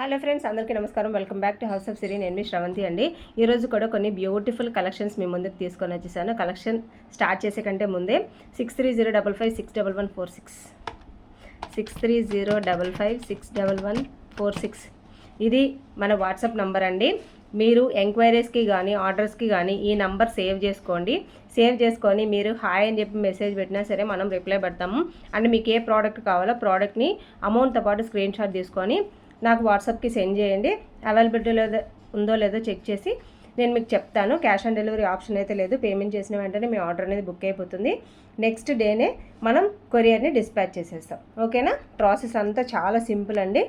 Hello friends, అందరికీ నమస్కారం. Welcome back to house of Siri. నేను మీ శ్రవంతి అండి. ఈరోజు కూడా కొన్ని బ్యూటిఫుల్ కలెక్షన్స్ మీ ముందుకు తీసుకొని వచ్చేసాను. కలెక్షన్ స్టార్ట్ చేసే కంటే ముందే 6305561146 6305561146 ఇది మన వాట్సాప్ నంబర్ అండి. మీరు ఎంక్వైరీస్కి కానీ ఆర్డర్స్కి కానీ ఈ నంబర్ సేవ్ చేసుకోండి. సేవ్ చేసుకొని మీరు హాయ్ అని చెప్పి మెసేజ్ పెట్టినా సరే మనం రిప్లై పెడతాము. అండ్ మీకు ఏ ప్రోడక్ట్ కావాలో ప్రోడక్ట్ని అమౌంట్తో పాటు స్క్రీన్ షాట్ తీసుకొని నాకు వాట్సాప్కి సెండ్ చేయండి. అవైలబిలిటీ ఉందో లేదో చెక్ చేసి నేను మీకు చెప్తాను. క్యాష్ ఆన్ డెలివరీ ఆప్షన్ అయితే లేదు. పేమెంట్ చేసిన వెంటనే మీ ఆర్డర్ అనేది బుక్ అయిపోతుంది. నెక్స్ట్ డేనే మనం కొరియర్ని డిస్పాచ్ చేసేస్తాం. ఓకేనా? ప్రాసెస్ అంతా చాలా సింపుల్ అండి.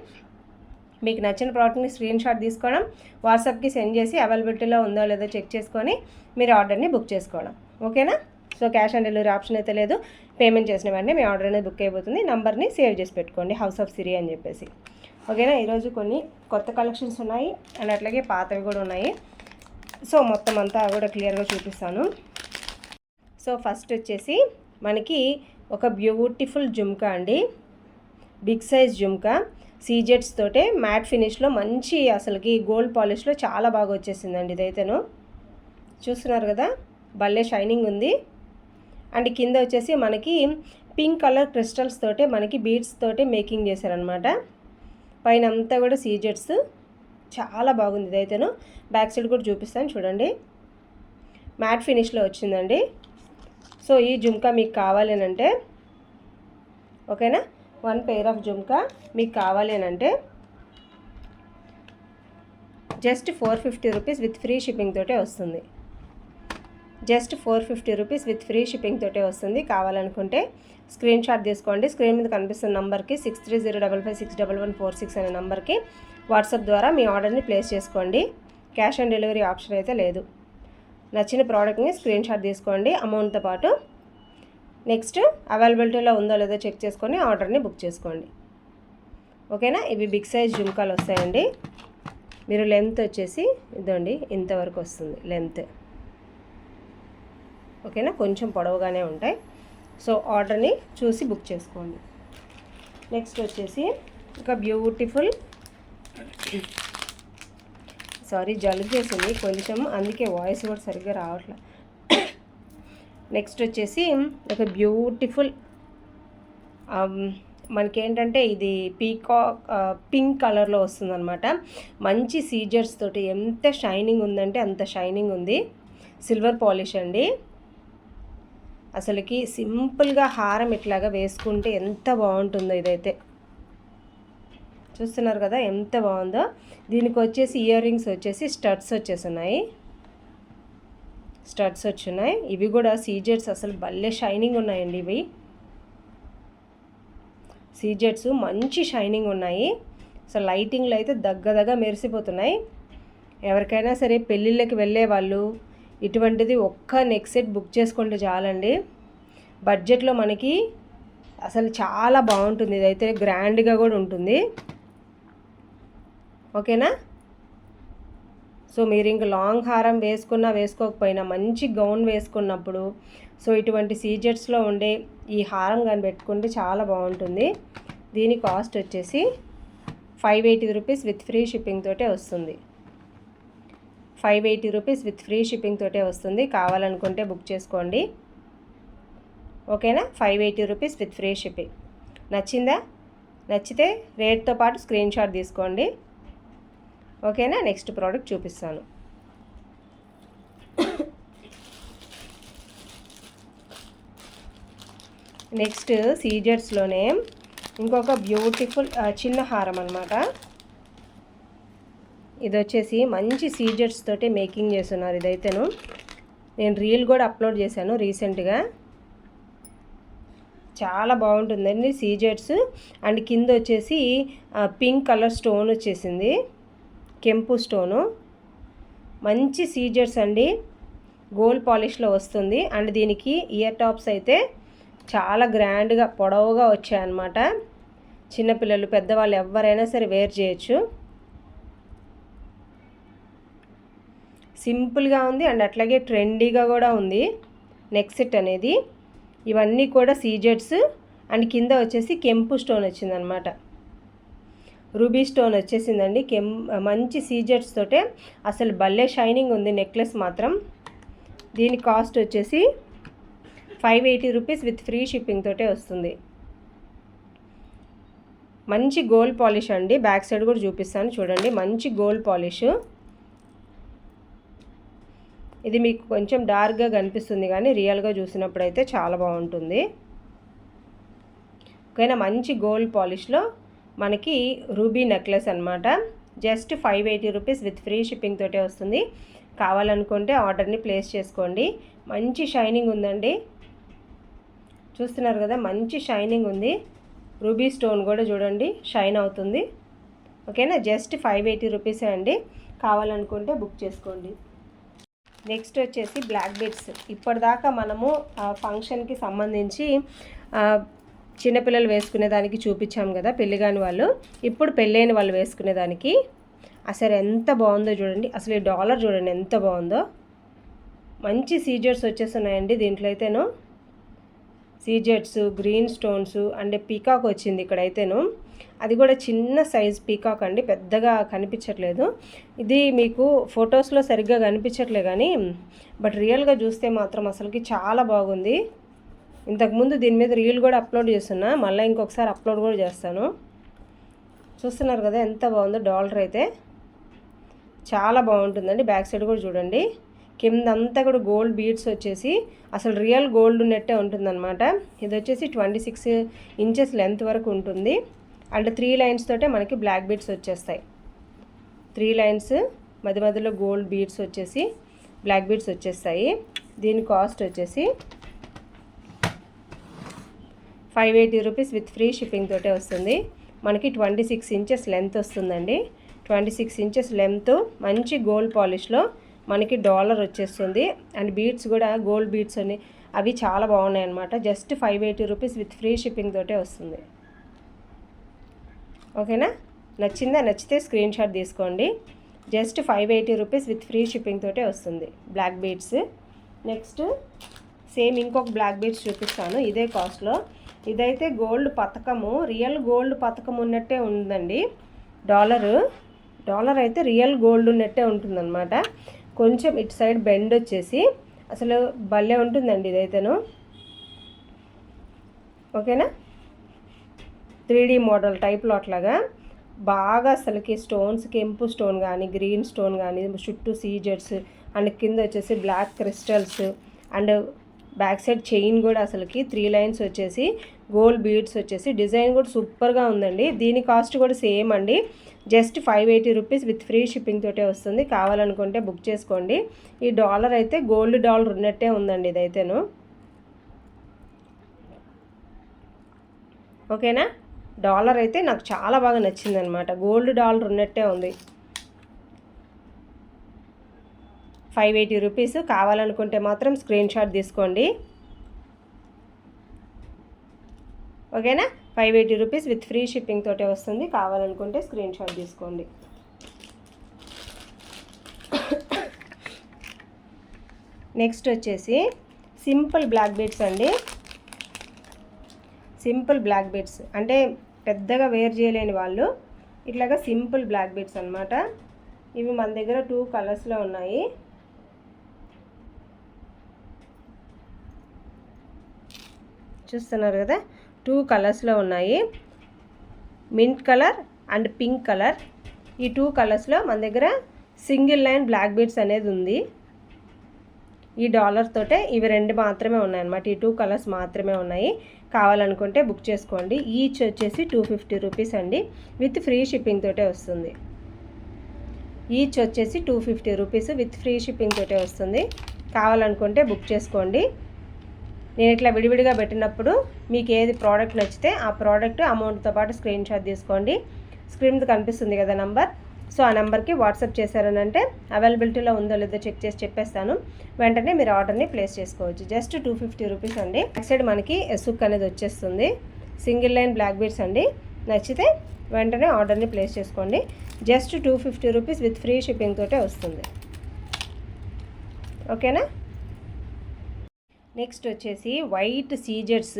మీకు నచ్చిన ప్రోడక్ట్ని స్క్రీన్ షాట్ తీసుకోవడం, వాట్సాప్కి సెండ్ చేసి అవైలబిలిటీలో ఉందో లేదో చెక్ చేసుకొని మీరు ఆర్డర్ని బుక్ చేసుకోవడం. ఓకేనా? So cash on delivery option అయితే లేదు. పేమెంట్ చేసిన వెంటనే మీ ఆర్డర్ అనేది బుక్ అయిపోతుంది. నంబర్ని సేవ్ చేసి పెట్టుకోండి, హౌస్ ఆఫ్ సిరి అని చెప్పేసి. ఓకేనా? ఈరోజు కొన్ని కొత్త కలెక్షన్స్ ఉన్నాయి అండ్ అట్లాగే పాతవి కూడా ఉన్నాయి. సో మొత్తం అంతా కూడా క్లియర్గా చూపిస్తాను. సో ఫస్ట్ వచ్చేసి మనకి ఒక బ్యూటిఫుల్ జుమ్కా అండి, బిగ్ సైజ్ జుమ్కా, సీజెట్స్ తోటే మ్యాట్ ఫినిష్లో మంచి అసలుకి గోల్డ్ పాలిష్లో చాలా బాగా వచ్చేసిందండి. ఇదైతేను చూస్తున్నారు కదా, భలే షైనింగ్ ఉంది. అండ్ కింద వచ్చేసి మనకి పింక్ కలర్ క్రిస్టల్స్ తోటే మనకి బీడ్స్ తోటే మేకింగ్ చేశారనమాట. పైన అంతా కూడా సీజెట్స్ చాలా బాగుంది. ఇదైతేను బ్యాక్ సైడ్ కూడా చూపిస్తాను చూడండి, మ్యాట్ ఫినిష్లో వచ్చిందండి. సో ఈ జుమ్కా మీకు కావాలి అని అంటే, ఓకేనా, 1 పెయిర్ ఆఫ్ జుమ్కా మీకు కావాలి అని అంటే just 450 rupees with free shipping తోటే వస్తుంది. Just 450 rupees with free shipping తోటే వస్తుంది. కావాలనుకుంటే స్క్రీన్ షాట్ తీసుకోండి. స్క్రీన్ మీద కనిపిస్తున్న నంబర్కి 6305561146 అనే నంబర్కి వాట్సాప్ ద్వారా మీ ఆర్డర్ని ప్లేస్ చేసుకోండి. క్యాష్ ఆన్ డెలివరీ ఆప్షన్ అయితే లేదు. నచ్చిన ప్రోడక్ట్ని స్క్రీన్ షాట్ తీసుకోండి అమౌంట్తో పాటు. నెక్స్ట్ అవైలబిలిటీలో ఉందో లేదో చెక్ చేసుకొని ఆర్డర్ని బుక్ చేసుకోండి. ఓకేనా? ఇవి బిగ్ సైజ్ జుమ్కాలు వస్తాయండి. మీరు లెంత్ వచ్చేసి ఇదండి ఇంతవరకు వస్తుంది లెంత్. ఓకేనా? కొంచెం పొడవుగానే ఉంటాయి. సో ఆర్డర్ని చూసి బుక్ చేసుకోండి. నెక్స్ట్ వచ్చేసి ఒక బ్యూటిఫుల్, సారీ జలుబు చేసింది కొంచెం, అందుకే వాయిస్ కూడా సరిగ్గా రావట్లేదు. నెక్స్ట్ వచ్చేసి ఒక బ్యూటిఫుల్ మనకేంటంటే ఇది పింక్ కలర్లో వస్తుందన్నమాట. మంచి సీజర్స్ తోటి ఎంత షైనింగ్ ఉందంటే అంత షైనింగ్ ఉంది. సిల్వర్ పాలిష్ అండి. అసలుకి సింపుల్గా హారం ఇట్లాగా వేసుకుంటే ఎంత బాగుంటుందో. ఇదైతే చూస్తున్నారు కదా ఎంత బాగుందో. దీనికి వచ్చేసి ఇయర్ రింగ్స్ వచ్చేసి స్టడ్స్ వచ్చేస్తున్నాయి. ఇవి కూడా సీజెట్స్ అసలు భలే షైనింగ్ ఉన్నాయండి. ఇవి సీజెట్స్ మంచి షైనింగ్ ఉన్నాయి. సో లైటింగ్లో అయితే దగ్గ మెరిసిపోతున్నాయి. ఎవరికైనా సరే పెళ్ళిళ్ళకి వెళ్ళే వాళ్ళు ఇటువంటిది ఒక్క నెక్ సెట్ బుక్ చేసుకుంటే చాలండి. బడ్జెట్లో మనకి అసలు చాలా బాగుంటుంది. ఇదైతే గ్రాండ్గా కూడా ఉంటుంది. ఓకేనా? సో మీరు ఇంక లాంగ్ హారం వేసుకున్నా వేసుకోకపోయినా మంచి గౌన్ వేసుకున్నప్పుడు సో ఇటువంటి సీజెట్స్లో ఉండే ఈ హారం కానీ పెట్టుకుంటే చాలా బాగుంటుంది. దీని కాస్ట్ వచ్చేసి 580 రూపీస్ విత్ ఫ్రీ షిప్పింగ్ తోటే వస్తుంది. 580 రూపీస్ విత్ ఫ్రీ షిప్పింగ్ తోటే వస్తుంది. కావాలనుకుంటే బుక్ చేసుకోండి. ఓకేనా? 580 రూపీస్ విత్ ఫ్రీ షిప్పింగ్. నచ్చిందా? నచ్చితే రేట్తో పాటు స్క్రీన్ షాట్ తీసుకోండి. ఓకేనా? నెక్స్ట్ ప్రోడక్ట్ చూపిస్తాను. నెక్స్ట్ సీజర్స్లోనే ఇంకొక బ్యూటిఫుల్ చిన్న హారం అన్నమాట. ఇది వచ్చేసి మంచి సీజెట్స్ తోటి మేకింగ్ చేస్తున్నారు. ఇదైతేను నేను రీల్ కూడా అప్లోడ్ చేశాను రీసెంట్గా. చాలా బాగుంటుందండి సీజెట్స్. అండ్ కింద వచ్చేసి పింక్ కలర్ స్టోన్ వచ్చేసింది, కెంపు స్టోను. మంచి సీజెట్స్ అండి, గోల్డ్ పాలిష్లో వస్తుంది. అండ్ దీనికి ఇయర్ టాప్స్ అయితే చాలా గ్రాండ్గా పొడవుగా వచ్చాయన్నమాట. చిన్నపిల్లలు పెద్దవాళ్ళు ఎవరైనా సరే వేర్ చేయొచ్చు. సింపుల్గా ఉంది అండ్ అట్లాగే ట్రెండీగా కూడా ఉంది నెక్ సెట్ అనేది. ఇవన్నీ కూడా సీజెట్స్ అండ్ కింద వచ్చేసి కెంపు స్టోన్ వచ్చిందనమాట. రూబీ స్టోన్ వచ్చేసిందండి. మంచి సీజెట్స్ తోటే అసలు భలే షైనింగ్ ఉంది నెక్లెస్ మాత్రం. దీని కాస్ట్ వచ్చేసి 580 రూపీస్ విత్ ఫ్రీ షిప్పింగ్ తోటే వస్తుంది. మంచి గోల్డ్ పాలిష్ అండి. బ్యాక్ సైడ్ కూడా చూపిస్తాను చూడండి. మంచి గోల్డ్ పాలిష్. ఇది మీకు కొంచెం డార్క్గా కనిపిస్తుంది కానీ రియల్గా చూసినప్పుడు అయితే చాలా బాగుంటుంది. ఓకేనా, మంచి గోల్డ్ పాలిష్లో మనకి రూబీ నెక్లెస్ అనమాట. Just 580 rupees with free shipping తోటే వస్తుంది. కావాలనుకుంటే ఆర్డర్ని ప్లేస్ చేసుకోండి. మంచి షైనింగ్ ఉందండి, చూస్తున్నారు కదా, మంచి షైనింగ్ ఉంది. రూబీ స్టోన్ కూడా చూడండి షైన్ అవుతుంది. ఓకేనా, జస్ట్ 580 రూపీసే అండి. కావాలనుకుంటే బుక్ చేసుకోండి. నెక్స్ట్ వచ్చేసి బ్లాక్ బీడ్స్. ఇప్పటిదాకా మనము ఫంక్షన్కి సంబంధించి చిన్నపిల్లలు వేసుకునే దానికి చూపించాం కదా, పెళ్ళి కాని వాళ్ళు. ఇప్పుడు పెళ్ళైన వాళ్ళు వేసుకునే దానికి అసలు ఎంత బాగుందో చూడండి. అసలు ఈ డాలర్ చూడండి ఎంత బాగుందో. మంచి సీజర్స్ వచ్చేస్తున్నాయండి దీంట్లో అయితేను. సీజెట్స్, గ్రీన్ స్టోన్స్ అండ్ పీకాక్ వచ్చింది ఇక్కడైతేను. అది కూడా చిన్న సైజ్ పీకాక్ అండి, పెద్దగా కనిపించట్లేదు. ఇది మీకు ఫొటోస్లో సరిగ్గా కనిపించట్లే కానీ బట్ రియల్గా చూస్తే మాత్రం అసలుకి చాలా బాగుంది. ఇంతకుముందు దీని మీద రీల్ కూడా అప్లోడ్ చేస్తున్నా, మళ్ళీ ఇంకొకసారి అప్లోడ్ కూడా చేస్తాను. చూస్తున్నారు కదా ఎంత బాగుందో. డాలర్ అయితే చాలా బాగుంటుందండి. బ్యాక్ సైడ్ కూడా చూడండి, కిందంతా కూడా గోల్డ్ బీడ్స్ వచ్చేసి అసలు రియల్ గోల్డ్ నెట్టే ఉంటుందన్నమాట. ఇది వచ్చేసి 26 ఇంచెస్ లెంత్ వరకు ఉంటుంది. అండ్ 3 లైన్స్ తోటే మనకి బ్లాక్ బీడ్స్ వచ్చేస్తాయి. 3 లైన్స్ మధ్య మధ్యలో గోల్డ్ బీడ్స్ వచ్చేసి బ్లాక్ బీడ్స్ వచ్చేస్తాయి. దీని కాస్ట్ వచ్చేసి 580 రూపీస్ విత్ ఫ్రీ షిప్పింగ్ తోటే వస్తుంది. మనకి 26 ఇంచెస్ లెంత్ వస్తుందండి. 26 ఇంచెస్ లెంత్ మంచి గోల్డ్ పాలిష్లో మనకి డాలర్ వచ్చేస్తుంది. అండ్ బీడ్స్ కూడా గోల్డ్ బీడ్స్ అని అవి చాలా బాగున్నాయి అన్నమాట. Just 580 rupees with free shipping తోటే వస్తుంది. ఓకేనా, నచ్చిందా? నచ్చితే స్క్రీన్ షాట్ తీసుకోండి. Just 580 rupees with free shipping తోటే వస్తుంది బ్లాక్ బీడ్స్. నెక్స్ట్ సేమ్ ఇంకొక బ్లాక్ బీడ్స్ చూపిస్తాను ఇదే కాస్ట్లో. ఇదైతే గోల్డ్ పథకము, రియల్ గోల్డ్ పథకం ఉన్నట్టే ఉందండి. డాలర్ అయితే రియల్ గోల్డ్ ఉన్నట్టే ఉంటుందన్నమాట. కొంచెం ఇటు సైడ్ బెండ్ వచ్చేసి అసలు భలే ఉంటుందండి ఇదైతేను. ఓకేనా, 3D మోడల్ టైప్లో అట్లాగా బాగా అసలుకి స్టోన్స్, కెంపు స్టోన్ కానీ గ్రీన్ స్టోన్ కానీ చుట్టూ సీజెట్స్ అండ్ కింద వచ్చేసి black crystals and back side chain కూడా అసలుకి 3 లైన్స్ వచ్చేసి గోల్డ్ బీడ్స్ వచ్చేసి డిజైన్ కూడా సూపర్గా ఉందండి. దీని కాస్ట్ కూడా సేమ్ అండి. Just 580 rupees with free shipping తోటే వస్తుంది. కావాలనుకుంటే బుక్ చేసుకోండి. ఈ డాలర్ అయితే గోల్డ్ డాలర్ ఉన్నట్టే ఉందండి ఇదైతేను. ఓకేనా, డాలర్ అయితే నాకు చాలా బాగా నచ్చింది అనమాట. గోల్డ్ డాలర్ ఉన్నట్టే ఉంది. 580 రూపీస్. కావాలనుకుంటే మాత్రం స్క్రీన్ షాట్ తీసుకోండి. ఓకేనా, 580 రూపీస్ విత్ ఫ్రీ షిప్పింగ్ తోటే వస్తుంది. కావాలనుకుంటే స్క్రీన్ షాట్ తీసుకోండి. నెక్స్ట్ వచ్చేసి సింపుల్ బ్లాక్ బీడ్స్ అండి. సింపుల్ బ్లాక్ బీడ్స్ అంటే పెద్దగా వేర్ చేయలేని వాళ్ళు ఇట్లాగా సింపుల్ బ్లాక్ బీడ్స్ అనమాట. ఇవి మన దగ్గర 2 కలర్స్లో ఉన్నాయి. చూస్తున్నారు కదా, 2 కలర్స్లో ఉన్నాయి. Mint colour and pink colour. ఈ 2 కలర్స్లో మన దగ్గర సింగిల్ లైన్ బ్లాక్ బీడ్స్ అనేది ఉంది. ఈ డాలర్ తోటే ఇవి 2 మాత్రమే ఉన్నాయన్నమాట. ఈ 2 కలర్స్ మాత్రమే ఉన్నాయి. కావాలనుకుంటే బుక్ చేసుకోండి. ఈచ్ వచ్చేసి 250 రూపీస్ అండి. విత్ ఫ్రీ షిప్పింగ్ తోటే వస్తుంది. ఈచ్ వచ్చేసి 250 రూపీస్ విత్ ఫ్రీ షిప్పింగ్ తోటే వస్తుంది. కావాలనుకుంటే బుక్ చేసుకోండి. నేను ఇట్లా విడివిడిగా పెట్టినప్పుడు మీకు ఏది ప్రోడక్ట్ నచ్చితే ఆ ప్రోడక్ట్ అమౌంట్తో పాటు స్క్రీన్ షాట్ తీసుకోండి. స్క్రీన్ మీద కనిపిస్తుంది కదా నంబర్, సో ఆ నెంబర్కి వాట్సాప్ చేశారనంటే అవైలబిలిటీలో ఉందో లేదో చెక్ చేసి చెప్పేస్తాను. వెంటనే మీరు ఆర్డర్ని ప్లేస్ చేసుకోవచ్చు. జస్ట్ 250 రూపీస్ అండి. నెక్స్ట్ సైడ్ మనకి ఎసుక్ అనేది వచ్చేస్తుంది. సింగిల్ లైన్ బ్లాక్ బీడ్స్ అండి. నచ్చితే వెంటనే ఆర్డర్ని ప్లేస్ చేసుకోండి. Just 250 rupees with free shipping తోటే వస్తుంది. ఓకేనా, నెక్స్ట్ వచ్చేసి వైట్ సీజెట్స్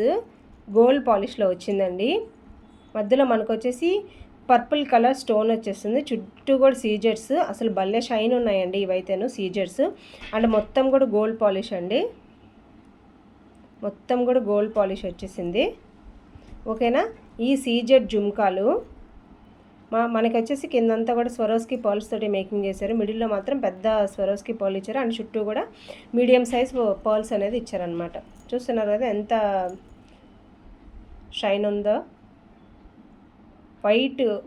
గోల్డ్ పాలిష్లో వచ్చిందండి. మధ్యలో మనకు వచ్చేసి పర్పుల్ కలర్ స్టోన్ వచ్చేస్తుంది, చుట్టూ కూడా సీజెడ్స్, అసలు భలే షైన్ ఉన్నాయండి ఇవైతేను సీజెడ్స్. అండ్ మొత్తం కూడా గోల్డ్ పాలిష్ అండి, మొత్తం కూడా గోల్డ్ పాలిష్ వచ్చేసింది. ఓకేనా. ఈ సీజెడ్ జుమ్కాలు మనకి వచ్చేసి కిందంతా కూడా స్వరోస్కి పర్ల్స్ తోటి మేకింగ్ చేశారు, మిడిల్లో మాత్రం పెద్ద స్వరోస్కి పర్ల్ ఇచ్చారు, అండ్ చుట్టూ కూడా మీడియం సైజ్ పర్ల్స్ అనేది ఇచ్చారనమాట. చూస్తున్నారు కదా ఎంత షైన్ ఉందో,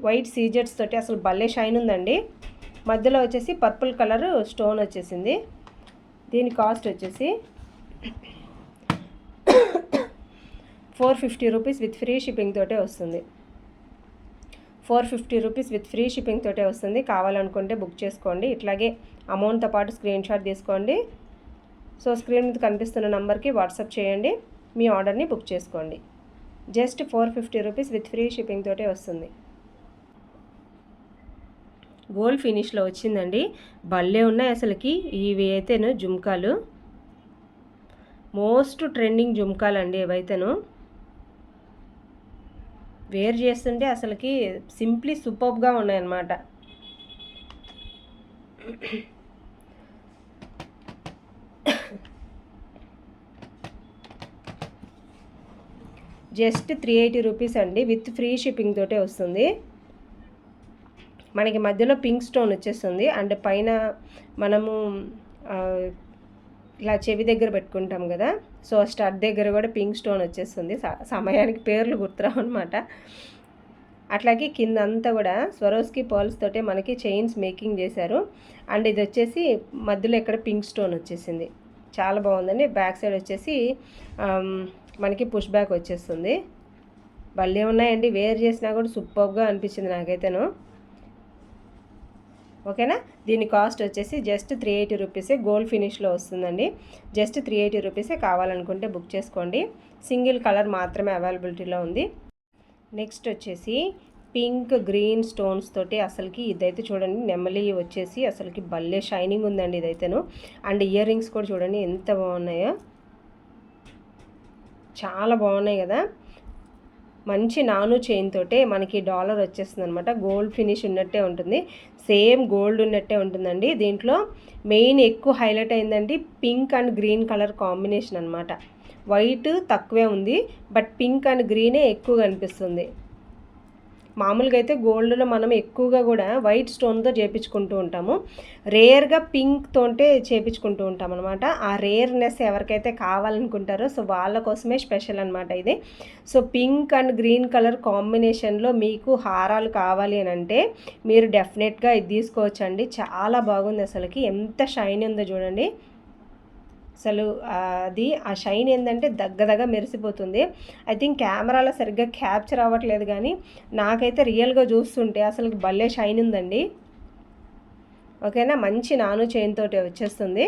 వైట్ సీజెడ్స్ తోటి అసలు భలే షైన్ ఉందండి. మధ్యలో వచ్చేసి పర్పుల్ కలర్ స్టోన్ వచ్చేసింది. దీని కాస్ట్ వచ్చేసి 450 రూపీస్ విత్ ఫ్రీ షిప్పింగ్ తోటే వస్తుంది. 450 రూపీస్ విత్ ఫ్రీ షిప్పింగ్ తోటే వస్తుంది. కావాలనుకుంటే బుక్ చేసుకోండి. ఇట్లాగే అమౌంట్తో పాటు స్క్రీన్ షాట్ తీసుకోండి. సో స్క్రీన్ మీద కనిపిస్తున్న నెంబర్కి వాట్సాప్ చేయండి, మీ ఆర్డర్ని బుక్ చేసుకోండి. Just 450 rupees with free shipping తోటే వస్తుంది. గోల్డ్ ఫినిష్లో వచ్చిందండి, భలే ఉన్నాయి అసలుకి. ఇవి అయితేను జుమ్కాలు, మోస్ట్ ట్రెండింగ్ జుమ్కాలు అండి ఇవైతేను. వేర్ చేస్తుంటే అసలుకి సింప్లీ సూపర్గా ఉన్నాయన్నమాట. జస్ట్ 380 రూపీస్ అండి, విత్ ఫ్రీ షిప్పింగ్ తోటే వస్తుంది. మనకి మధ్యలో పింక్ స్టోన్ వచ్చేస్తుంది, అండ్ పైన మనము ఇలా చెవి దగ్గర పెట్టుకుంటాం కదా, సో స్టడ్ దగ్గర కూడా పింక్ స్టోన్ వచ్చేస్తుంది. సమయానికి పేర్లు గుర్తురావు అనమాట. అట్లాగే కింద అంతా కూడా స్వరోస్కి పర్ల్స్ తోటే మనకి చైన్స్ మేకింగ్ చేశారు, అండ్ ఇది వచ్చేసి మధ్యలో ఇక్కడ పింక్ స్టోన్ వచ్చేసింది. చాలా బాగుందండి. బ్యాక్ సైడ్ వచ్చేసి మనకి పుష్ బ్యాక్ వచ్చేస్తుంది. భలే ఉన్నాయండి, వేర్ చేసినా కూడా సూపర్గా అనిపించింది నాకైతేను. ఓకేనా. దీని కాస్ట్ వచ్చేసి జస్ట్ 380 రూపీసే, గోల్డ్ ఫినిష్లో వస్తుందండి. జస్ట్ 380 రూపీసే. కావాలనుకుంటే బుక్ చేసుకోండి. సింగిల్ కలర్ మాత్రమే అవైలబిలిటీలో ఉంది. నెక్స్ట్ వచ్చేసి పింక్ గ్రీన్ స్టోన్స్ తోటి అసలుకి ఇదైతే చూడండి, నెమలి వచ్చేసి అసలుకి భలే షైనింగ్ ఉందండి ఇదైతేను. అండ్ ఇయర్ రింగ్స్ కూడా చూడండి ఎంత బాగున్నాయో, చాలా బాగున్నాయి కదా. మంచి నాను చైన్ తోటే మనకి డాలర్ వచ్చేస్తుంది అనమాట. గోల్డ్ ఫినిష్ ఉన్నట్టే ఉంటుంది, సేమ్ గోల్డ్ ఉన్నట్టే ఉంటుందండి. దీంట్లో మెయిన్ ఎక్కువ హైలైట్ అయిందండి pink and green colour combination అనమాట. వైట్ తక్కువే ఉంది, బట్ పింక్ అండ్ గ్రీనే ఎక్కువ కనిపిస్తుంది. మామూలుగా అయితే గోల్డ్లో మనం ఎక్కువగా కూడా వైట్ స్టోన్తో చేపించుకుంటూ ఉంటాము, రేర్గా పింక్తోటే చేపించుకుంటూ ఉంటాం అనమాట. ఆ రేర్నెస్ ఎవరికైతే కావాలనుకుంటారో సో వాళ్ళ కోసమే స్పెషల్ అనమాట ఇది. So pink and green colour కాంబినేషన్లో మీకు హారాలు కావాలి అని అంటే మీరు డెఫినెట్గా ఇది తీసుకోవచ్చండి. చాలా బాగుంది అసలుకి, ఎంత షైన్ ఉందో చూడండి. అసలు అది ఆ షైన్ ఏంటంటే దగ్గరగా మెరిసిపోతుంది. ఐ థింక్ కెమెరాలో సరిగ్గా క్యాప్చర్ అవ్వట్లేదు, కానీ నాకైతే రియల్గా చూస్తుంటే అసలు భలే షైన్ ఉందండి. ఓకేనా. మంచి నాను చైన్ తోటి వచ్చేస్తుంది.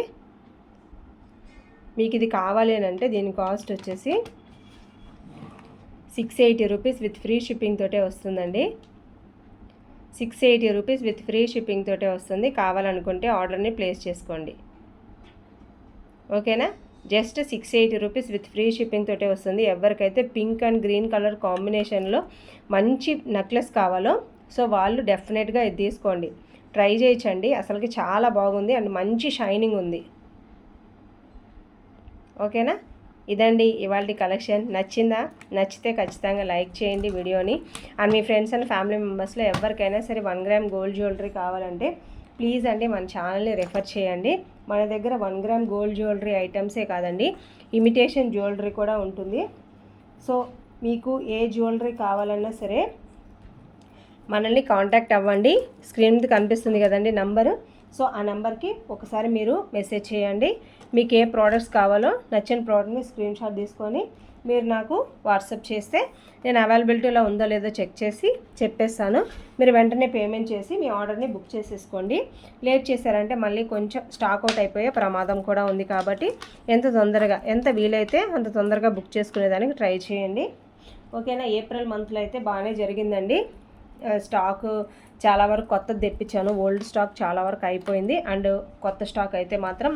మీకు ఇది కావాలి అని అంటే దీని కాస్ట్ వచ్చేసి 680 రూపీస్ విత్ ఫ్రీ షిప్పింగ్ తోటే వస్తుందండి. 680 రూపీస్ విత్ ఫ్రీ షిప్పింగ్ తోటే వస్తుంది. కావాలనుకుంటే ఆర్డర్ని ప్లేస్ చేసుకోండి. ఓకేనా. Just 680 rupees with free shipping తోటే వస్తుంది. ఎవరికైతే పింక్ అండ్ గ్రీన్ కలర్ కాంబినేషన్లో మంచి నెక్లెస్ కావాలో సో వాళ్ళు డెఫినెట్గా ఇది తీసుకోండి, ట్రై చేయొచ్చండి. అసలుకి చాలా బాగుంది అండ్ మంచి షైనింగ్ ఉంది. ఓకేనా. ఇదండి ఇవాళ కలెక్షన్. నచ్చిందా? నచ్చితే ఖచ్చితంగా లైక్ చేయండి వీడియోని. అండ్ మీ ఫ్రెండ్స్ అండ్ ఫ్యామిలీ మెంబర్స్లో ఎవరికైనా సరే 1 గ్రామ్ గోల్డ్ జ్యువెలరీ కావాలంటే ప్లీజ్ అండి మన ఛానల్ని రెఫర్ చేయండి. మన దగ్గర 1 గ్రామ్ గోల్డ్ జ్యువెలరీ ఐటమ్సే కాదండి, ఇమిటేషన్ జ్యువెలరీ కూడా ఉంటుంది. సో మీకు ఏ జ్యువెలరీ కావాలన్నా సరే మనల్ని కాంటాక్ట్ అవ్వండి. స్క్రీన్ మీద కనిపిస్తుంది కదండి నంబరు, సో ఆ నెంబర్కి ఒకసారి మీరు మెసేజ్ చేయండి. మీకు ఏ ప్రోడక్ట్స్ కావాలో నచ్చిన ప్రోడక్ట్ని స్క్రీన్ షాట్ తీసుకొని మీరు నాకు వాట్సాప్ చేస్తే నేను అవైలబిలిటీలో ఉందో లేదో చెక్ చేసి చెప్పేస్తాను. మీరు వెంటనే పేమెంట్ చేసి మీ ఆర్డర్ని బుక్ చేసేసుకోండి. లేట్ చేశారంటే మళ్ళీ కొంచెం స్టాక్ అవుట్ అయిపోయే ప్రమాదం కూడా ఉంది, కాబట్టి ఎంత వీలైతే అంత తొందరగా బుక్ చేసుకునేదానికి ట్రై చేయండి. ఓకేనా. ఏప్రిల్ మంత్లో అయితే బాగానే జరిగిందండి. స్టాక్ చాలా వరకు కొత్తది తెప్పించాను, ఓల్డ్ స్టాక్ చాలా వరకు అయిపోయింది. అండ్ కొత్త స్టాక్ అయితే మాత్రం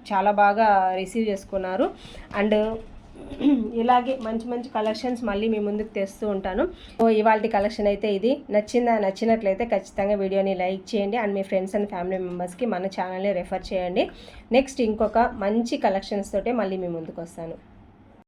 చాలా బాగా రిసీవ్ చేసుకున్నారు. అండ్ ఇలాగే మంచి మంచి కలెక్షన్స్ మళ్ళీ మీ ముందుకు తెస్తూ ఉంటాను. సో ఇవాళ కలెక్షన్ అయితే ఇది. నచ్చినట్లయితే ఖచ్చితంగా వీడియోని లైక్ చేయండి అండ్ మీ ఫ్రెండ్స్ అండ్ ఫ్యామిలీ మెంబర్స్కి మన ఛానల్ని రెఫర్ చేయండి. నెక్స్ట్ ఇంకొక మంచి కలెక్షన్స్ తోటే మళ్ళీ మీ ముందుకు వస్తాను.